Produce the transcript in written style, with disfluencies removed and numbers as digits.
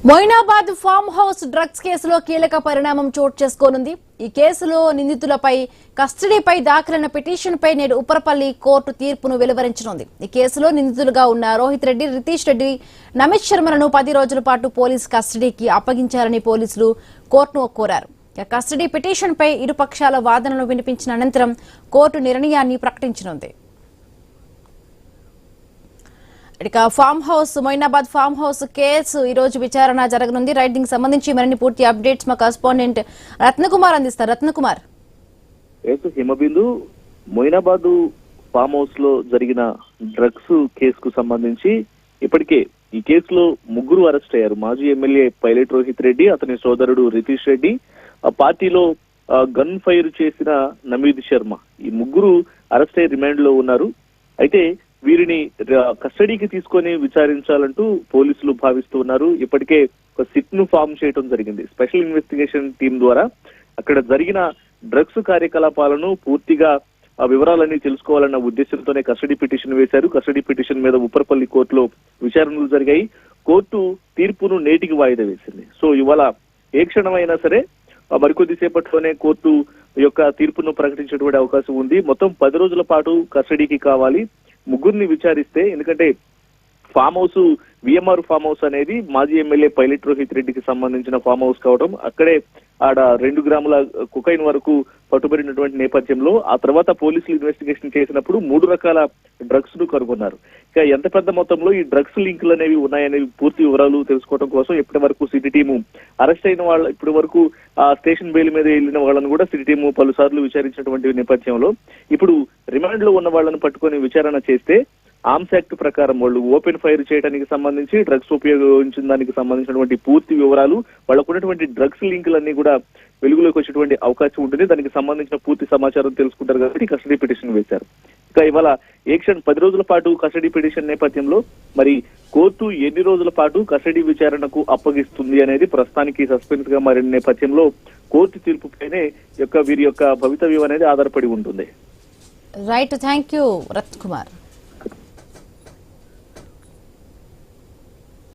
Moinabad farm house drugs కేసులో కీలక పరిణామం చోటు చేసుకోనుంది. ఈ కేసులో నిందితులపై కస్టడీపై దాఖలైన పిటిషన్పై నేడు ఉప్పరపల్లి కోర్టు తీర్పును వెలువరించనుంది. ఈ కేసులో నిందితులుగా ఉన్న రోహిత్ రెడ్డి, రితీష్ రెడ్డి, నమిత్ శర్మలను 10 రోజుల పాటు పోలీస్ కస్టడీకి అప్పగించాలని పోలీసులు కోర్టును కోరారు. కస్టడీ పిటిషన్పై ఇరు పక్షాల వాదనలు వినిపించిన అనంతరం కోర్టు నిర్ణయాన్ని ప్రకటించనుంది. Farm house Moinabad farm house case ఈ రోజు విచారణ జరగనుంది. రైడింగ్ సంబంధించి మరిన్ని పూర్తి అప్డేట్స్ మా కరెస్పాండెంట్ రత్నకుమార్ అందిస్తారు. రత్నకుమార్, హిమబిందు, మొయినాబాద్ ఫామ్ హౌస్ లో జరిగిన డ్రగ్స్ కేసుకు సంబంధించి ఇప్పటికే ఈ కేసులో ముగ్గురు అరెస్ట్ అయ్యారు. మాజీ ఎమ్మెల్యే పైలట్ రోహిత్ రెడ్డి, అతని సోదరుడు రితీష్ రెడ్డి, ఆ పార్టీలో గన్ ఫైర్ చేసిన నమీద్ శర్మ, ఈ ముగ్గురు అరెస్ట్ అయ్యి రిమాండ్ లో ఉన్నారు. అయితే వీరిని కస్టడీకి తీసుకొని విచారించాలంటూ పోలీసులు భావిస్తూ ఉన్నారు. ఇప్పటికే ఒక సిట్ ను ఫామ్ చేయడం జరిగింది. స్పెషల్ ఇన్వెస్టిగేషన్ టీం ద్వారా అక్కడ జరిగిన డ్రగ్స్ కార్యకలాపాలను పూర్తిగా ఆ వివరాలన్నీ తెలుసుకోవాలన్న ఉద్దేశంతోనే కస్టడీ పిటిషన్ వేశారు. కస్టడీ పిటిషన్ మీద ఉప్పరపల్లి కోర్టులో విచారణలు జరిగాయి. కోర్టు తీర్పును నేటికి వాయిదా వేసింది. సో ఇవాళ ఏ క్షణమైనా సరే మరికొద్ది సేపట్లోనే కోర్టు యొక్క తీర్పును ప్రకటించేటువంటి అవకాశం ఉంది. మొత్తం 10 రోజుల పాటు కస్టడీకి కావాలి. ముగ్గురిని విచారిస్తే, ఎందుకంటే farm house VMR farm house అనేది మాజీ ఎమ్మెల్యే పైలట్ రోహిత్ రెడ్డికి సంబంధించిన ఫామ్ హౌస్ కావడం, అక్కడే ఆడ 2 గ్రాముల కొకైన్ వరకు పట్టుబడినటువంటి నేపథ్యంలో ఆ తర్వాత పోలీసులు ఇన్వెస్టిగేషన్ చేసినప్పుడు 3 రకాల డ్రగ్స్ ను కనుగొన్నారు. ఇక ఎంత పెద్ద మొత్తంలో ఈ డ్రగ్స్ లింకులు అనేవి ఉన్నాయనేవి పూర్తి వివరాలు తెలుసుకోవడం కోసం ఇప్పటి వరకు సిటీ టీము అరెస్ట్ అయిన వాళ్ళ ఇప్పటి వరకు ఆ స్టేషన్ బెయిల్ మీద వెళ్లిన వాళ్ళని కూడా సిటీ టీము పలుసార్లు విచారించినటువంటి నేపథ్యంలో ఇప్పుడు రిమాండ్ లో ఉన్న వాళ్ళని పట్టుకొని విచారణ చేస్తే ఆర్మ్స్ యాక్ట్ ప్రకారం వాళ్ళు ఓపెన్ ఫైర్ చేయడానికి సంబంధించి, డ్రగ్స్ ఉపయోగించిన దానికి సంబంధించినటువంటి పూర్తి వివరాలు, వాళ్ళకు ఉన్నటువంటి డ్రగ్స్ లింకులన్నీ కూడా వెలుగులోకి వచ్చేటువంటి అవకాశం ఉంటుంది. దానికి సంబంధించిన పూర్తి సమాచారం తెలుసుకుంటారు కాబట్టి కస్టడీ పిటిషన్ వేశారు. ఇక ఇవాళ 10 రోజుల పాటు కస్టడీ పిటిషన్ నేపథ్యంలో మరి కోర్టు ఎన్ని రోజుల పాటు కస్టడీ విచారణకు అప్పగిస్తుంది అనేది ప్రస్తుతానికి సస్పెన్స్ గా మారిన నేపథ్యంలో కోర్టు తీర్పుపైనే వీరి యొక్క భవితవ్యం అనేది ఆధారపడి ఉంటుంది. Right, thank you Ratnakumar.